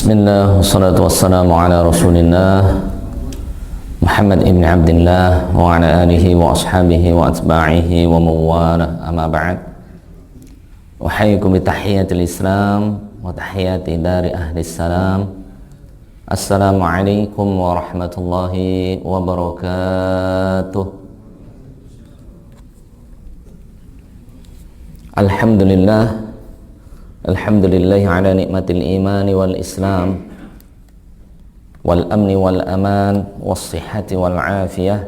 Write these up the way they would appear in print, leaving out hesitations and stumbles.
Bismillah, wassalatu wassalamu ala rasulillah Muhammad ibn Abdillah wa ala alihi wa ashabihi wa atba'ihi wa mawala amma ba'd. Uhayyikum bitahiyyatil Islam wa tahiyyati dari ahli salam. Assalamualaikum warahmatullahi wabarakatuh. Alhamdulillahi ala nikmatil imani wal islam wal amni wal aman was sihhati wal afiyah.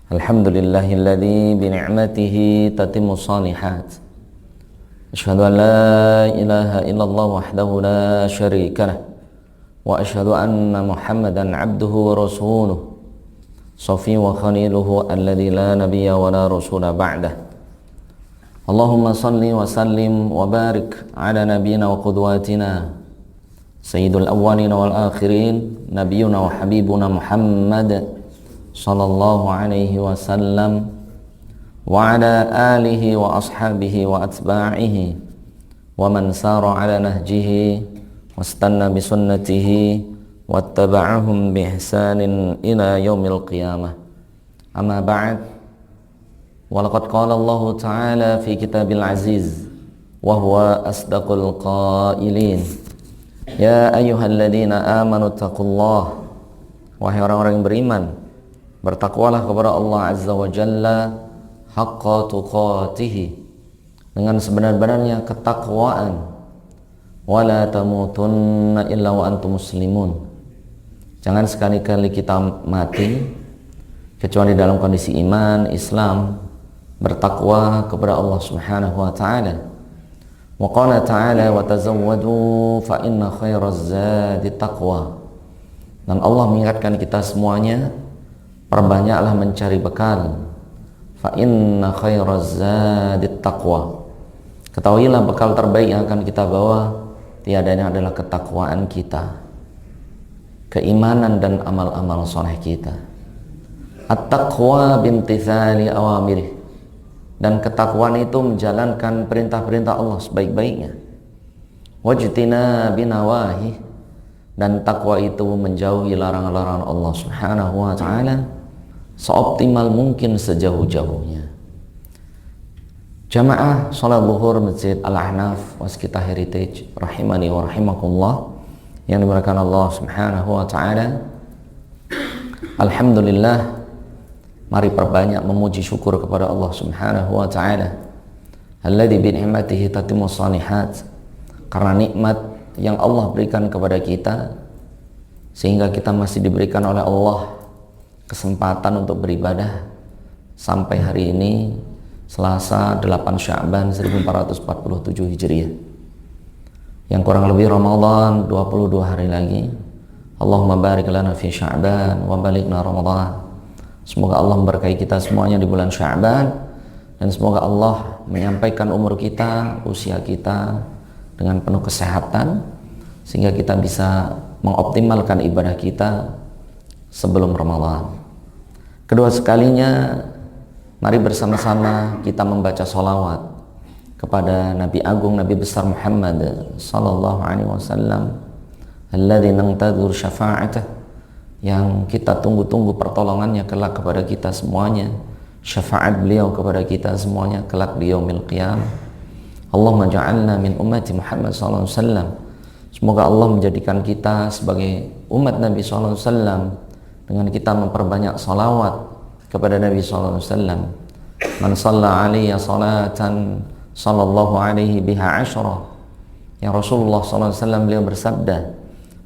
Alhamdulillahilladzi bi ni'matihi tatimmu shalihat. Asyhadu an la ilaha illallah wahdahu la syarika lah wa asyhadu anna Muhammadan abduhu wa rasuluh safi wa khaliluhu alladzi la nabiyya wa la rasula ba'dah. Allahumma salli wa sallim wa barik ala nabiyyina wa qudwatina sayyidul awwalin wal akhirin nabiyyuna wa habibuna Muhammad sallallahu alaihi wasallam wa ala alihi wa ashabihi wa atba'ihi wa man sara ala nahjihi wastanna bi sunnatihi wattaba'ahum bi ihsanin ila yaumil qiyamah. Amma ba'd. Walaqad qala Allah Ta'ala fi kitabil aziz wa huwa asdaqul qailin. Ya ayyuhalladzina amanu taqullah. Wahai orang-orang yang beriman, bertakwalah kepada Allah Azza wa Jalla haqqa tuqatih, dengan sebenar-benarnya ketakwaan. Wala tamutunna illa wa antum muslimun. Jangan sekali-kali kita mati kecuali dalam kondisi iman, Islam, bertakwa kepada Allah Subhanahu wa taala. Wa qala ta'ala wa tazawwadu fa inna khairaz zadi taqwa. Dan Allah mengingatkan kita semuanya, perbanyaklah mencari bekal. Fa inna khairaz zadi taqwa. Ketahuilah bekal terbaik yang akan kita bawa tiadanya adalah ketakwaan kita, keimanan dan amal-amal soleh kita. At-taqwa bimtithali awamirih. Dan ketakwaan itu menjalankan perintah-perintah Allah sebaik-baiknya. Wajtina binawahi. Dan takwa itu menjauhi larangan-larangan Allah Subhanahu wa ta'ala seoptimal mungkin, sejauh-jauhnya. Jamaah salat zuhur Masjid Al-Ahnaf Waskita Heritage rahimani wa rahimakumullah yang dimuliakan Allah Subhanahu wa ta'ala. Alhamdulillah, mari perbanyak memuji syukur kepada Allah Subhanahu wa ta'ala alladzi bi ni'matihi tatimmu shalihat. Karena nikmat yang Allah berikan kepada kita sehingga kita masih diberikan oleh Allah kesempatan untuk beribadah sampai hari ini Selasa 8 Sya'ban 1447 Hijriah, yang kurang lebih Ramadan 22 hari lagi. Allahumma barik lana fi Sya'ban wa balighna Ramadan. Semoga Allah memberkahi kita semuanya di bulan Sya'ban, dan semoga Allah menyampaikan umur kita, usia kita dengan penuh kesehatan sehingga kita bisa mengoptimalkan ibadah kita sebelum Ramadan. Kedua sekalinya, mari bersama-sama kita membaca sholawat kepada Nabi Agung, Nabi besar Muhammad sallallahu alaihi wasallam alladzi nantadzur syafa'atah, yang kita tunggu-tunggu pertolongannya kelak kepada kita semuanya, syafaat beliau kepada kita semuanya kelak di yaumil qiyamah. Allahumma ja'alna min ummati Muhammad sallallahu alaihi wasallam. Semoga Allah menjadikan kita sebagai umat Nabi sallallahu alaihi wasallam dengan kita memperbanyak salawat kepada Nabi sallallahu alaihi wasallam. Man shalla alaihi salatan sallallahu alaihi biha asyra. Yang Rasulullah sallallahu alaihi wasallam beliau bersabda,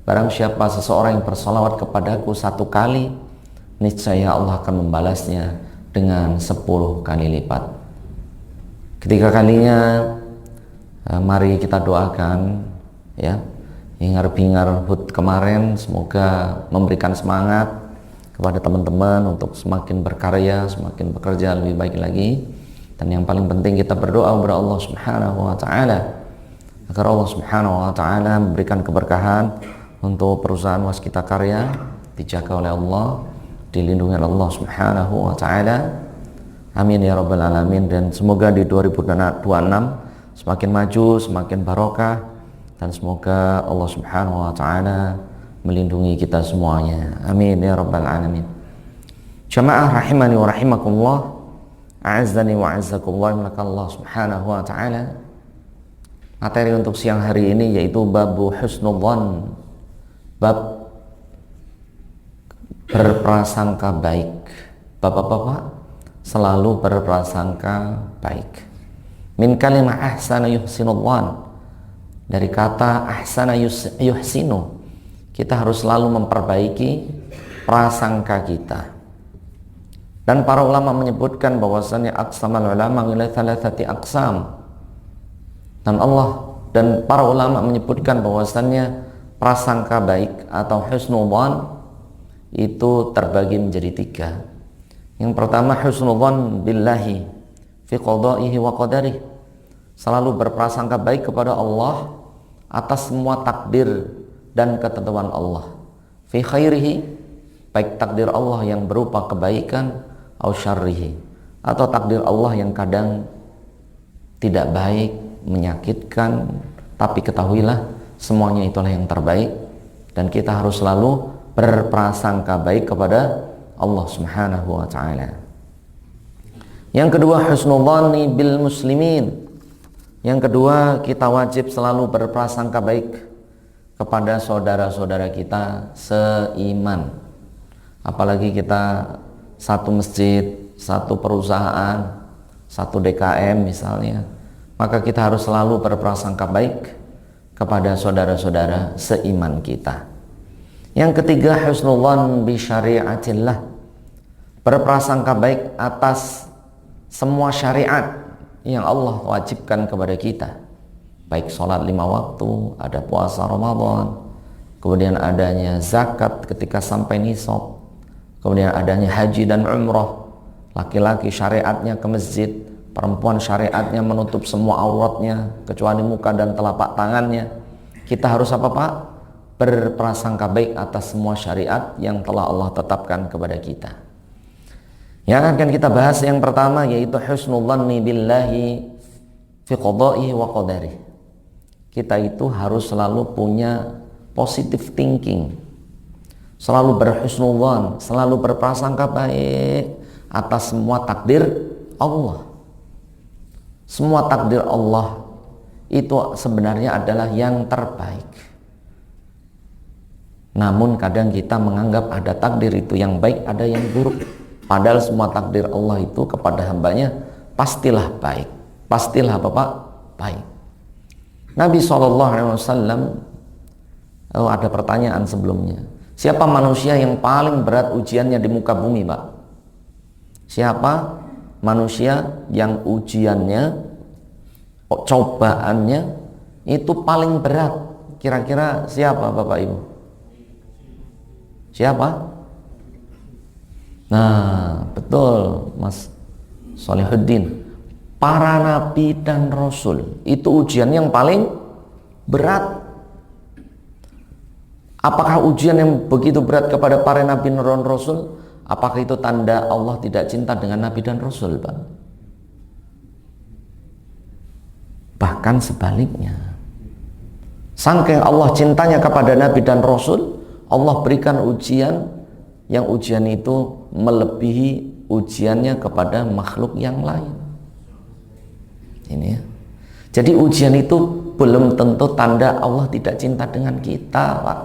barang siapa seseorang yang bersalawat kepadaku 1 kali, niscaya Allah akan membalasnya dengan 10 kali lipat. Ketiga kalinya, mari kita doakan ya, hingar-bingar HUT kemarin semoga memberikan semangat kepada teman-teman untuk semakin berkarya, semakin bekerja lebih baik lagi. Dan yang paling penting kita berdoa kepada Allah Subhanahu wa ta'ala agar Allah Subhanahu wa ta'ala memberikan keberkahan untuk perusahaan Waskita Karya, dijaga oleh Allah, dilindungi oleh Allah Subhanahu wa ta'ala. Amin ya rabbal alamin. Dan semoga di 2026 semakin maju, semakin barokah, dan semoga Allah Subhanahu wa taala melindungi kita semuanya. Amin ya rabbal alamin. Jamaah rahimani wa rahimakumullah, a'azzani wa a'azzakumullah, Allah Subhanahu wa taala. Materi untuk siang hari ini yaitu babu husnudzan, bab berprasangka baik. Bapak-bapak selalu berprasangka baik. Min kalimah ahsana yuhsinudzan, dari kata ahsana yuhsinu, kita harus selalu memperbaiki prasangka kita. Dan para ulama menyebutkan bahwasannya aqsamal ulama ila thalathati aqsam. Dan para ulama menyebutkan bahwasannya prasangka baik atau husnudzan itu terbagi menjadi 3. Yang pertama husnudzan billahi fi qada'ihi wa qadarihi, selalu berprasangka baik kepada Allah atas semua takdir dan ketentuan Allah. Fi khairihi, baik takdir Allah yang berupa kebaikan, au syarrihi, atau takdir Allah yang kadang tidak baik, menyakitkan, tapi ketahuilah semuanya itulah yang terbaik, dan kita harus selalu berprasangka baik kepada Allah Subhanahu wa taala. Yang kedua husnudzani bil muslimin. Yang kedua, kita wajib selalu berprasangka baik kepada saudara-saudara kita seiman. Apalagi kita satu masjid, satu perusahaan, satu DKM misalnya, maka kita harus selalu berprasangka baik kepada saudara-saudara seiman kita. Yang ketiga husnudzan bi syariatillah, berprasangka baik atas semua syariat yang Allah wajibkan kepada kita, baik sholat 5 waktu, ada puasa Ramadan, kemudian adanya zakat ketika sampai nisab, kemudian adanya haji dan umrah, laki-laki syariatnya ke masjid, perempuan syariatnya menutup semua auratnya kecuali muka dan telapak tangannya. Kita harus apa Pak? Berprasangka baik atas semua syariat yang telah Allah tetapkan kepada kita. Yang akan kita bahas yang pertama yaitu husnudzanni billahi fi qada'ihi wa qadarihi. Kita itu harus selalu punya positive thinking, selalu berhusnudzan, selalu berprasangka baik atas semua takdir Allah. Semua takdir Allah itu sebenarnya adalah yang terbaik. Namun kadang kita menganggap ada takdir itu yang baik, ada yang buruk. Padahal semua takdir Allah itu kepada hambanya pastilah baik. Pastilah apa Pak? Baik. Nabi SAW, ada pertanyaan sebelumnya. Siapa manusia yang paling berat ujiannya di muka bumi Pak? Siapa manusia yang ujiannya, cobaannya itu paling berat? Kira-kira siapa Bapak Ibu? Siapa? Nah, betul Mas Solihuddin. Para nabi dan rasul itu ujian yang paling berat. Apakah ujian yang begitu berat kepada para nabi dan rasul, apakah itu tanda Allah tidak cinta dengan nabi dan rasul, Pak? Bahkan sebaliknya. Saking Allah cintanya kepada nabi dan rasul, Allah berikan ujian yang ujian itu melebihi ujiannya kepada makhluk yang lain. Ini ya. Jadi ujian itu belum tentu tanda Allah tidak cinta dengan kita, Pak.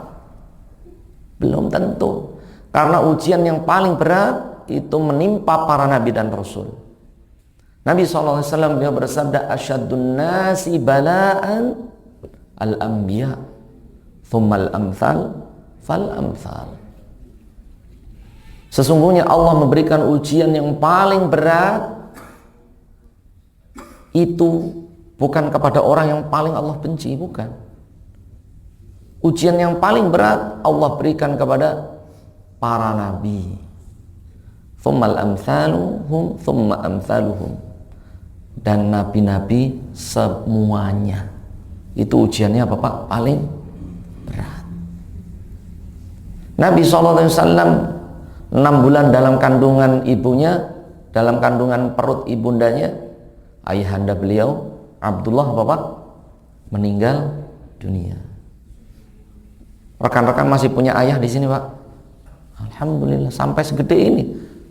Belum tentu. Karena ujian yang paling berat itu menimpa para nabi dan rasul. Nabi SAW beliau bersabda, asyadun nasi bala'an al-anbiya thummal amthal fal amthal. Sesungguhnya Allah memberikan ujian yang paling berat itu bukan kepada orang yang paling Allah benci, bukan. Ujian yang paling berat Allah berikan kepada para nabi. Thummal amthaluhum thumma amthaluhum. Dan nabi-nabi semuanya. Itu ujiannya apa Pak? Paling berat. Nabi SAW 6 bulan dalam kandungan ibunya, dalam kandungan perut ibundanya, ayahanda beliau Abdullah Bapak meninggal dunia. Rekan-rekan masih punya ayah di sini, Pak? Alhamdulillah, sampai segede ini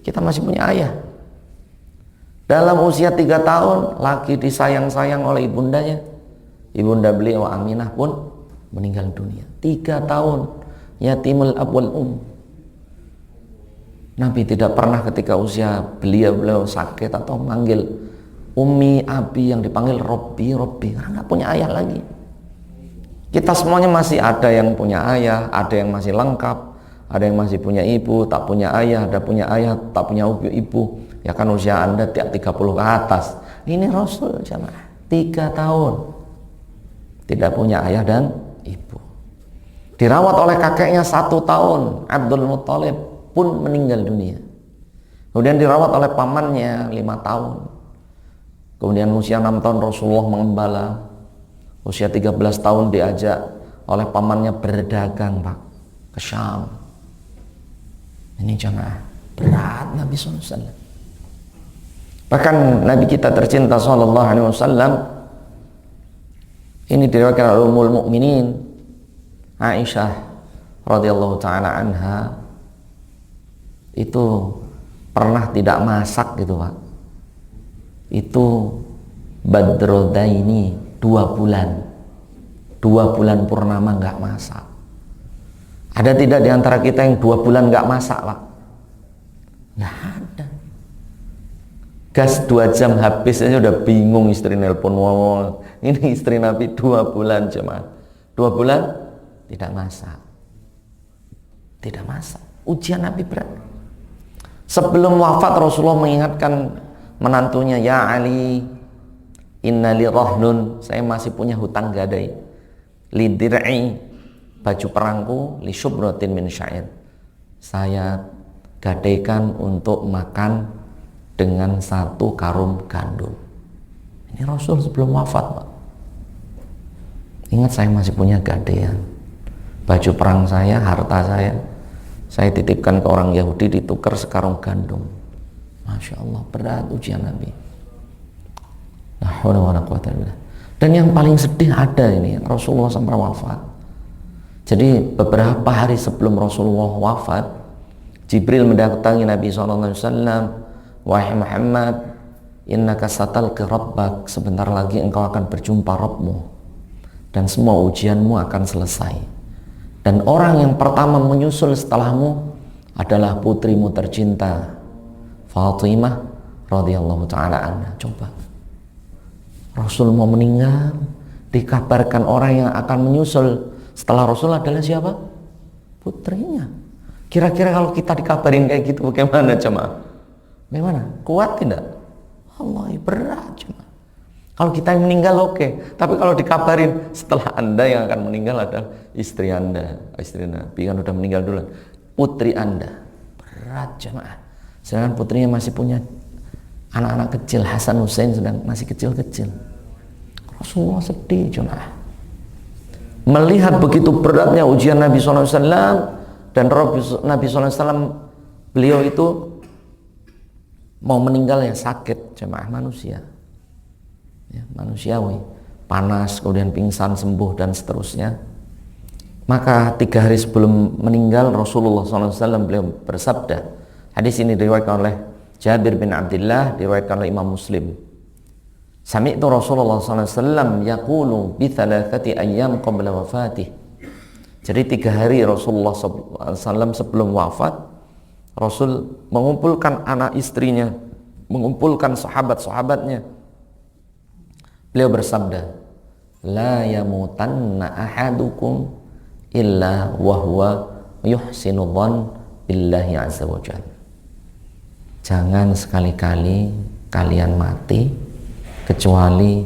kita masih punya ayah. Dalam usia 3 tahun lagi disayang-sayang oleh ibundanya. Ibunda beliau Aminah pun meninggal dunia. 3 tahun yatimul ab wal Nabi tidak pernah ketika usia beliau sakit atau manggil Ummi, Abi, yang dipanggil Robbi, karena nggak punya ayah lagi. Kita semuanya masih ada yang punya ayah, ada yang masih lengkap, ada yang masih punya ibu, tak punya ayah, ada punya ayah, tak punya ibu. Ya kan usia Anda tiap 30 ke atas. Ini Rasul jamaah 3 tahun tidak punya ayah dan ibu. Dirawat oleh kakeknya 1 tahun, Abdul Muttalib pun meninggal dunia. Kemudian dirawat oleh pamannya 5 tahun. Kemudian usia 6 tahun Rasulullah mengembala. Usia 13 tahun diajak oleh pamannya berdagang, Pak, ke Syam. Ini jamaah berat Nabi SAW. Bahkan Nabi kita tercinta SAW ini diriwayatkan oleh Ummul Mukminin Aisyah radhiyallahu taala anha, itu pernah tidak masak gitu, Pak. Itu Badrodaini 2 bulan purnama nggak masak. Ada tidak di antara kita yang 2 bulan nggak masak, Pak? Nggak ada. Gas 2 jam habis aja udah bingung, istri nelpon. Wow, ini istri Nabi 2 bulan jemaah. 2 bulan tidak masak. Tidak masak. Ujian Nabi berat. Sebelum wafat Rasulullah mengingatkan menantunya, ya Ali, innali rahnun, saya masih punya hutang gadai, lidir'i, baju perangku, li syubratin min syair, saya gadaikan untuk makan dengan 1 karung gandum. Ini Rasul sebelum wafat, Pak. Ingat, saya masih punya gadaian, baju perang saya, harta saya titipkan ke orang Yahudi, ditukar sekarung gandum. Masya Allah, berat ujian Nabi. Dan yang paling sedih ada ini, Rasulullah sampai wafat. Jadi beberapa hari sebelum Rasulullah wafat, Jibril mendatangi Nabi SAW. Wahai Muhammad, innaka satalqi rabbak, sebentar lagi engkau akan berjumpa Rabbmu dan semua ujianmu akan selesai. Dan orang yang pertama menyusul setelahmu adalah putrimu tercinta Fatimah radhiyallahu taala anha. Coba, Rasul mau meninggal, dikabarkan orang yang akan menyusul setelah Rasul adalah siapa? Putrinya. Kira-kira kalau kita dikabarin kayak gitu bagaimana jemaah? Bagaimana? Kuat tidak? Allah, berat jemaah. Kalau kita yang meninggal oke, tapi kalau dikabarin setelah Anda yang akan meninggal adalah istri Anda, istri Nabi kan udah meninggal dulu, putri Anda, berat jemaah. Sedangkan putrinya masih punya anak-anak kecil, Hasan Hussein sedang masih kecil-kecil. Rasulullah sedih jemaah. Melihat begitu beratnya ujian Nabi SAW, dan Nabi SAW beliau itu mau meninggal ya sakit jemaah, manusia ya, manusiawi, panas, kemudian pingsan, sembuh dan seterusnya. Maka 3 hari sebelum meninggal Rasulullah SAW beliau bersabda, hadis ini diriwayatkan oleh Jabir bin Abdullah, diriwayatkan oleh Imam Muslim. Sami'tu Rasulullah SAW yaqulu bi 3 ayyam qabla wafatih. Jadi 3 hari Rasulullah SAW sebelum wafat, Rasul mengumpulkan anak istrinya, mengumpulkan sahabat-sahabatnya. Beliau bersabda, la yamutanna ahadukum illa wahwa yuhsinu dhann billahi azza wa jalla. Jangan sekali-kali kalian mati kecuali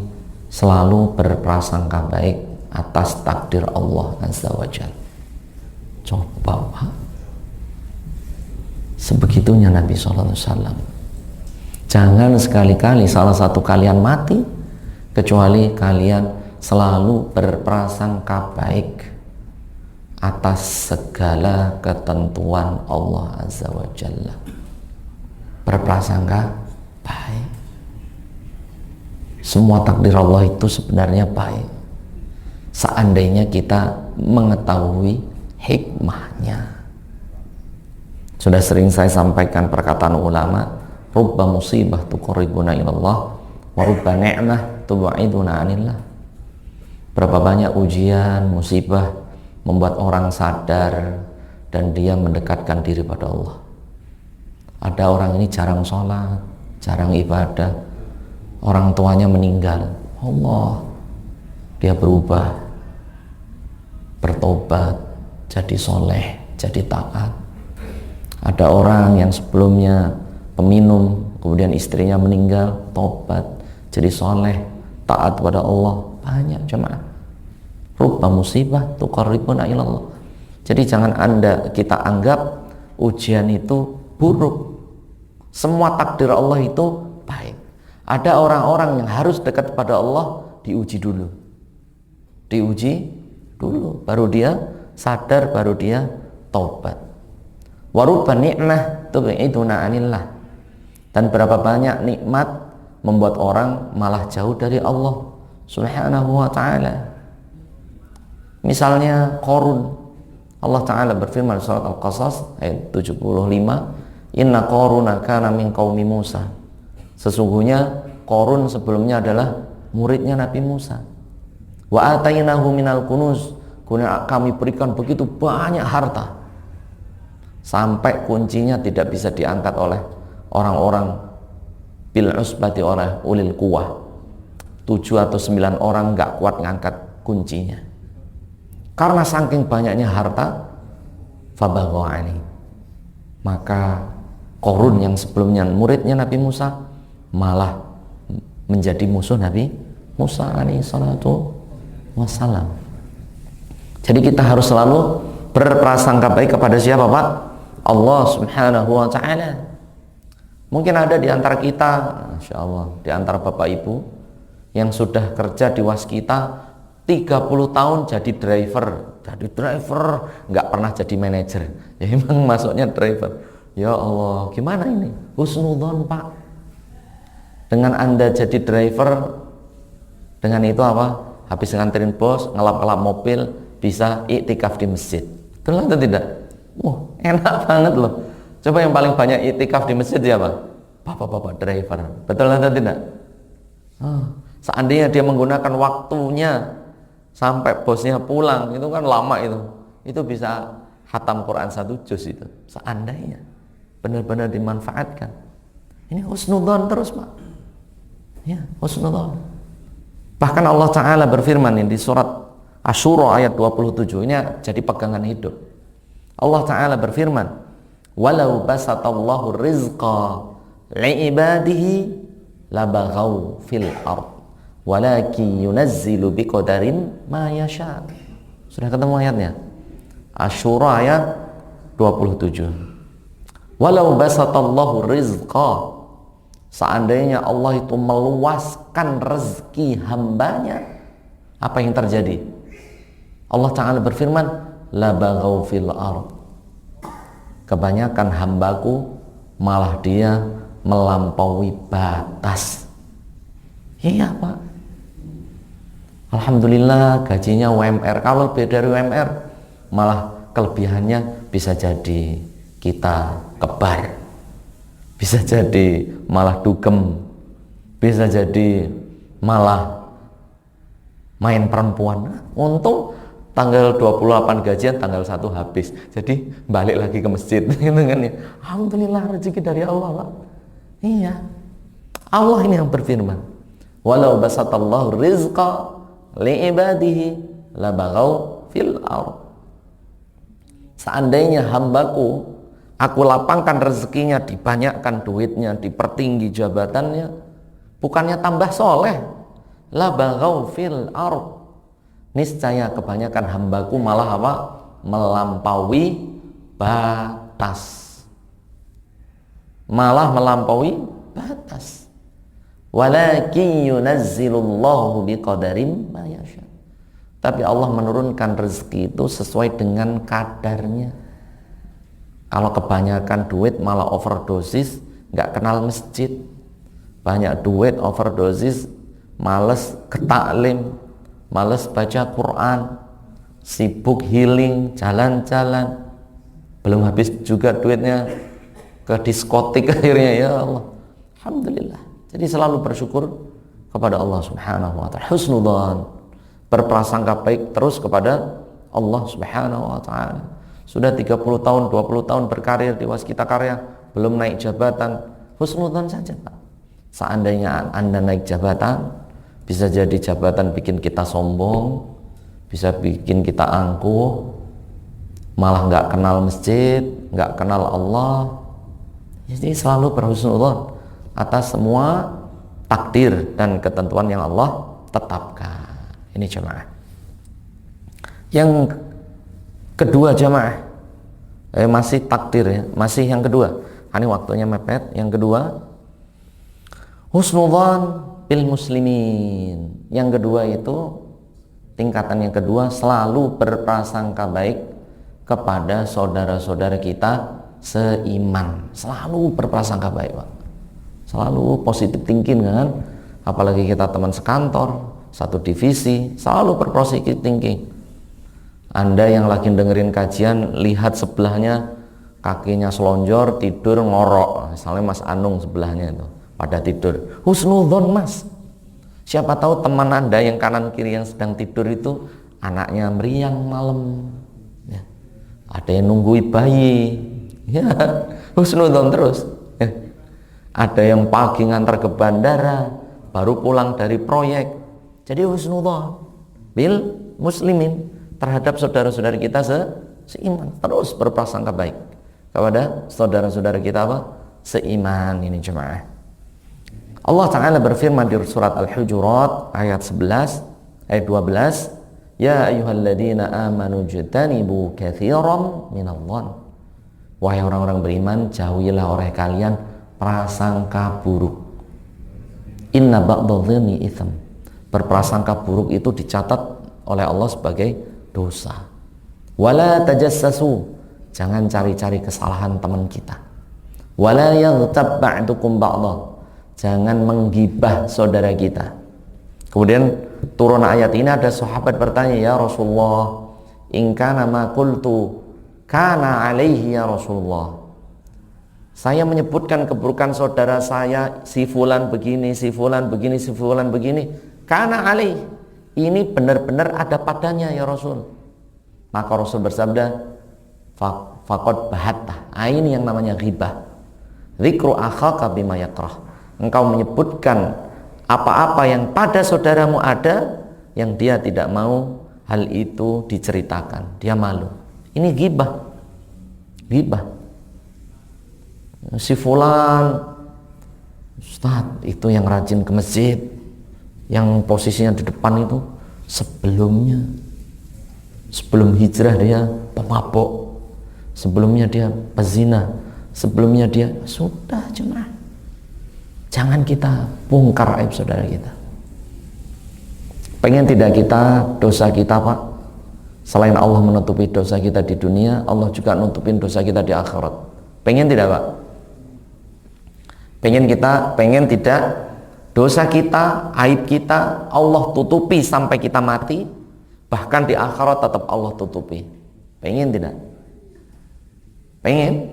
selalu berprasangka baik atas takdir Allah azza wa jalla. Coba, Pak, sebegitunya Nabi SAW. Jangan sekali-kali salah satu kalian mati kecuali kalian selalu berprasangka baik atas segala ketentuan Allah Azza wa Jalla. Berprasangka baik. Semua takdir Allah itu sebenarnya baik. seandainya kita mengetahui hikmahnya. Sudah sering saya sampaikan perkataan ulama, rubba musibah tuqarribuna ilallah wa rubba ni'mah tub'iduna anillah. Berapa banyak ujian, musibah membuat orang sadar dan dia mendekatkan diri pada Allah. Ada orang ini jarang sholat, jarang ibadah, orang tuanya meninggal, Allah, dia berubah, bertobat, jadi soleh, jadi taat. Ada orang yang sebelumnya peminum, kemudian istrinya meninggal, tobat, jadi soleh, taat pada Allah. Banyak jemaah. Rubba musibah tuqarribuna ilallah. Jadi jangan kita anggap ujian itu buruk. Semua takdir Allah itu baik. Ada orang-orang yang harus dekat pada Allah, diuji dulu. Diuji dulu, baru dia sadar, baru dia taubat. Wa rubba ni'mah tub'iduna anillah. Dan berapa banyak nikmat membuat orang malah jauh dari Allah Subhanahu wa ta'ala. Misalnya Qarun, Allah Ta'ala berfirman surat Al-Qasas ayat 75, inna Qaruna kana min qaumi Musa. Sesungguhnya Qarun sebelumnya adalah muridnya Nabi Musa. Wa atainahu minal kunuz, kami berikan begitu banyak harta sampai kuncinya tidak bisa diangkat oleh orang-orang bil usbati, oleh ulil quwah. 7 atau 9 orang gak kuat ngangkat kuncinya karena saking banyaknya harta. Fabaghaani, maka Qarun yang sebelumnya muridnya Nabi Musa malah menjadi musuh Nabi Musa alaihi salatu wassalam. Jadi kita harus selalu berprasangka baik kepada siapa, Pak? Allah Subhanahu wa ta'ala. Mungkin ada di antara kita, Masya Allah, di antara Bapak Ibu yang sudah kerja di waskita 30 tahun jadi driver, nggak pernah jadi manajer. Ya emang masuknya driver. Ya Allah, gimana ini? Husnudzon, Pak. Dengan Anda jadi driver, dengan itu apa? Habis nganterin bos, ngelap-ngelap mobil, bisa iktikaf di masjid. Betul atau tidak? Wah, enak banget loh. Coba yang paling banyak iktikaf di masjid siapa? Bapak-bapak driver. Betul atau tidak? Seandainya dia menggunakan waktunya sampai bosnya pulang, itu kan lama itu bisa khatam Quran 1 juz itu. Seandainya benar-benar dimanfaatkan. Ini husnudzon terus, Pak. Ya, husnudzon. Bahkan Allah Ta'ala berfirman di surat Asy-Syura ayat 27. Ini jadi pegangan hidup. Allah Ta'ala berfirman, walau basatallahu rizqa li'ibadihi labaghaw fil ard walakin yunazzilu biqadarin ma yasha. Sudah ketemu ayatnya? Asy-Syura ayat 27. Walau basatallahu rizqa, seandainya Allah itu meluaskan rezeki hambanya, apa yang terjadi? Allah Ta'ala berfirman, labaghaw fil ard, kebanyakan hambaku malah dia melampaui batas. Iya, Pak. Alhamdulillah gajinya UMR. Kalau lebih dari UMR malah kelebihannya bisa jadi kita kebar, bisa jadi malah dugem, bisa jadi malah main perempuan. Untung tanggal 28 gajian, tanggal 1 habis, jadi balik lagi ke masjid gitu kan ya. Alhamdulillah rezeki dari Allah, Pak. Iya, Allah ini yang berfirman, walau basatallahu rizqa li'ibadihi labaghaw fil ard. Seandainya hambaku, aku lapangkan rezekinya, dibanyakkan duitnya, dipertinggi jabatannya, bukannya tambah soleh, labaghaw fil ard, niscaya kebanyakan hambaku malah apa? Melampaui batas. Malah melampaui batas. Walakin yunazzilullahu biqadarin ma yasha. Tapi Allah menurunkan rezeki itu sesuai dengan kadarnya. Kalau kebanyakan duit malah overdosis, nggak kenal masjid. Banyak duit overdosis, males ke taklim, males baca Quran, sibuk healing, jalan-jalan, belum habis juga duitnya ke diskotik akhirnya. Ya Allah, alhamdulillah. Jadi selalu bersyukur kepada Allah Subhanahu wa taala, husnudzan, berprasangka baik terus kepada Allah Subhanahu wa taala. Sudah 30 tahun, 20 tahun berkarir di Waskita Karya, belum naik jabatan, husnudzan saja, Pak. Seandainya Anda naik jabatan, bisa jadi jabatan bikin kita sombong, bisa bikin kita angkuh, malah nggak kenal masjid, nggak kenal Allah. Jadi selalu berhusnudzan atas semua takdir dan ketentuan yang Allah tetapkan. Ini jemaah. Yang kedua jemaah, masih takdir ya, masih yang kedua. Ini waktunya mepet. Yang kedua, husnudzan bil muslimin. Yang kedua itu, tingkatan yang kedua, selalu berprasangka baik kepada saudara-saudara kita seiman. Selalu berprasangka baik, Pak. Selalu positive thinking kan. Apalagi kita teman sekantor, satu divisi, selalu berpositive thinking. Anda yang lagi dengerin kajian, lihat sebelahnya kakinya selonjor, tidur ngorok. Misalnya Mas Anung sebelahnya itu pada tidur, husnudzon Mas. Siapa tahu teman Anda yang kanan kiri yang sedang tidur itu anaknya meriang malam ya. Ada yang nunggui bayi ya, husnudzon terus ya. Ada yang pagi ngantar ke bandara, baru pulang dari proyek. Jadi husnudzon bil muslimin, terhadap saudara-saudara kita seiman, terus berprasangka baik kepada saudara-saudara kita apa? Seiman. Ini jemaah. Allah Ta'ala berfirman di surat Al-Hujurat ayat 11, ayat 12, ya ayyuhalladzina amanu jtanibu katsiran minadh-dhann. Wahai orang-orang beriman, jauhilah oleh kalian prasangka buruk. Inna ba'dadh-dhanni itsm. Berprasangka buruk itu dicatat oleh Allah sebagai dosa. Wala tajassasu, jangan cari-cari kesalahan teman kita. Wala yaghtab ba'dukum ba'dha, jangan menggibah saudara kita. Kemudian turun ayat ini, ada sahabat bertanya, ya Rasulullah, in kana ma qultu kana alaihi ya Rasulullah. Saya menyebutkan keburukan saudara saya, si fulan begini, si fulan begini, si fulan begini, kana alaihi, ini benar-benar ada padanya ya Rasul. Maka Rasul bersabda, faqad bahatta. Ini yang namanya ghibah. Dzikru akhaka bima yakrah. Engkau menyebutkan apa-apa yang pada saudaramu ada yang dia tidak mau hal itu diceritakan. Dia malu. Ini ghibah. Ghibah. Si fulan, Ustaz, itu yang rajin ke masjid, yang posisinya di depan itu, sebelum hijrah dia pemabuk, sebelumnya dia pezina, sebelumnya dia sudah. Cuma jangan kita bongkar aib saudara kita. Pengen tidak kita, dosa kita Pak, selain Allah menutupi dosa kita di dunia, Allah juga nutupin dosa kita di akhirat. Pengen tidak Pak? Pengen tidak dosa kita, aib kita Allah tutupi sampai kita mati, bahkan di akhirat tetap Allah tutupi. Pengen tidak? Pengen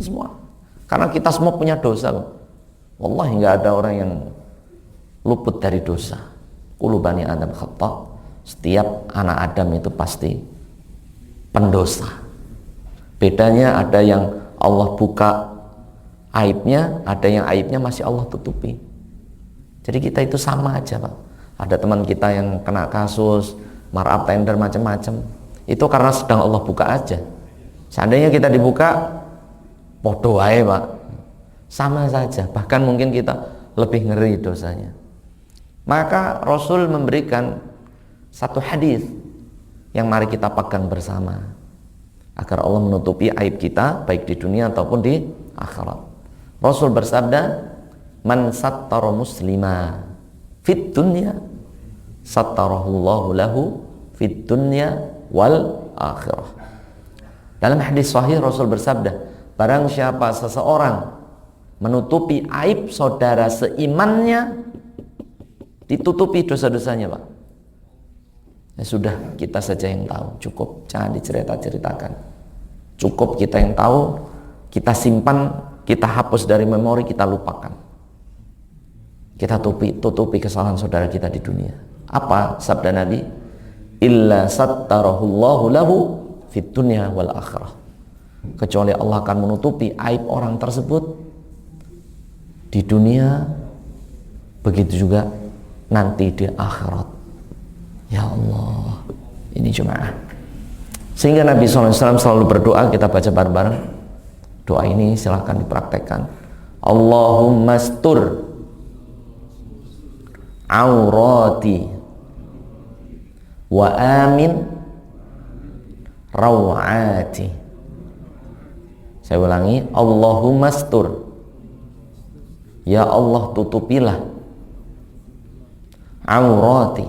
semua. Karena kita semua punya dosa. Wallahi nggak ada orang yang luput dari dosa. Kullu bani Adam khata'. Setiap anak Adam itu pasti pendosa. Bedanya ada yang Allah buka aibnya, ada yang aibnya masih Allah tutupi. Jadi kita itu sama aja Pak. Ada teman kita yang kena kasus markup tender macam-macam, itu karena sedang Allah buka aja. Seandainya kita dibuka, podo ae Pak, sama saja, bahkan mungkin kita lebih ngeri dosanya. Maka Rasul memberikan satu hadis yang mari kita pegang bersama agar Allah menutupi aib kita baik di dunia ataupun di akhirat. Rasul bersabda, man sattara muslima fit dunya sattarahullahu lahu fit dunya wal akhirah. Dalam hadis sahih Rasul bersabda, barang siapa seseorang menutupi aib saudara seimannya, ditutupi dosa-dosanya Pak, Ya sudah, kita saja yang tahu, cukup, jangan dicerita-ceritakan. Cukup kita yang tahu, kita simpan, kita hapus dari memori, kita lupakan. Kita tutupi kesalahan saudara kita di dunia. Apa sabda Nabi? Illa sattarahullahu lahu fid dunya wal akhirah. Kecuali Allah akan menutupi aib orang tersebut di dunia, begitu juga nanti di akhirat. Ya Allah, ini jemaah. Sehingga Nabi SAW selalu berdoa, kita baca bareng-bareng. Doa ini silahkan dipraktekkan. Allahumma astur aurati wa amin rawati. Saya ulangi, Allahumma astur, ya Allah tutupilah aurati,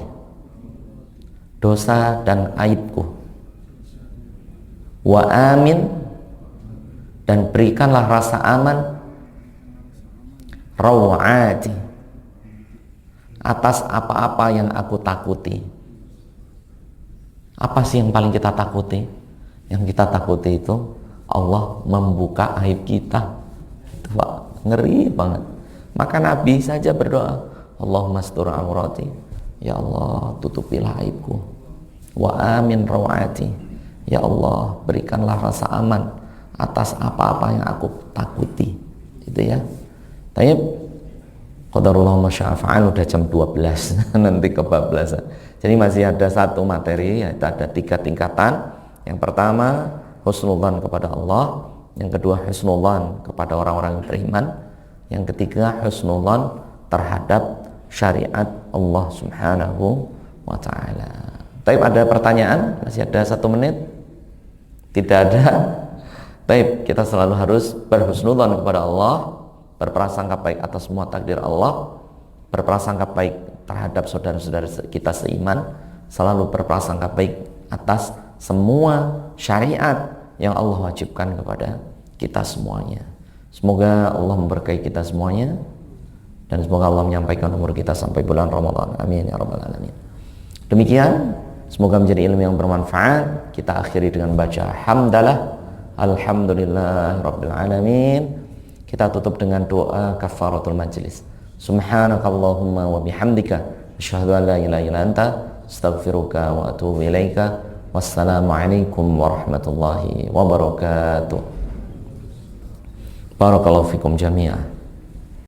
dosa dan aibku, wa amin, dan berikanlah rasa aman, rawati, atas apa-apa yang aku takuti. Apa sih yang paling kita takuti? Yang kita takuti itu Allah membuka aib kita. Itu Pak, ngeri banget. Maka Nabi saja berdoa, Allahumma astur aurati, ya Allah tutupilah aibku, wa amin rawati, ya Allah berikanlah rasa aman atas apa-apa yang aku takuti. Itu ya. Tayyib, qadarullah masya fa'al, udah jam 12 nanti kebablasan. Jadi masih ada satu materi, yaitu ada 3 tingkatan. Yang pertama husnudzan kepada Allah, yang kedua husnudzan kepada orang-orang yang beriman, yang ketiga husnudzan terhadap syariat Allah Subhanahu wa ta'ala. Taib, ada pertanyaan? Masih ada 1 menit? Tidak ada? Taib, kita selalu harus berhusnudzan kepada Allah, berprasangka baik atas semua takdir Allah, berprasangka baik terhadap saudara-saudara kita seiman, selalu berprasangka baik atas semua syariat yang Allah wajibkan kepada kita semuanya. Semoga Allah memberkahi kita semuanya, dan semoga Allah menyampaikan umur kita sampai bulan Ramadan. Amin ya rabbal alamin. Demikian, semoga menjadi ilmu yang bermanfaat. Kita akhiri dengan baca hamdalah, alhamdulillahirabbil alamin. Kita tutup dengan doa kafaratul majlis. Subhanakallahumma wa bihamdika asyhadu an la ilaha illa anta astaghfiruka wa atubu ilaika. Wassalamualaikum warahmatullahi wabarakatuh. Barakallahu fikum jami'an.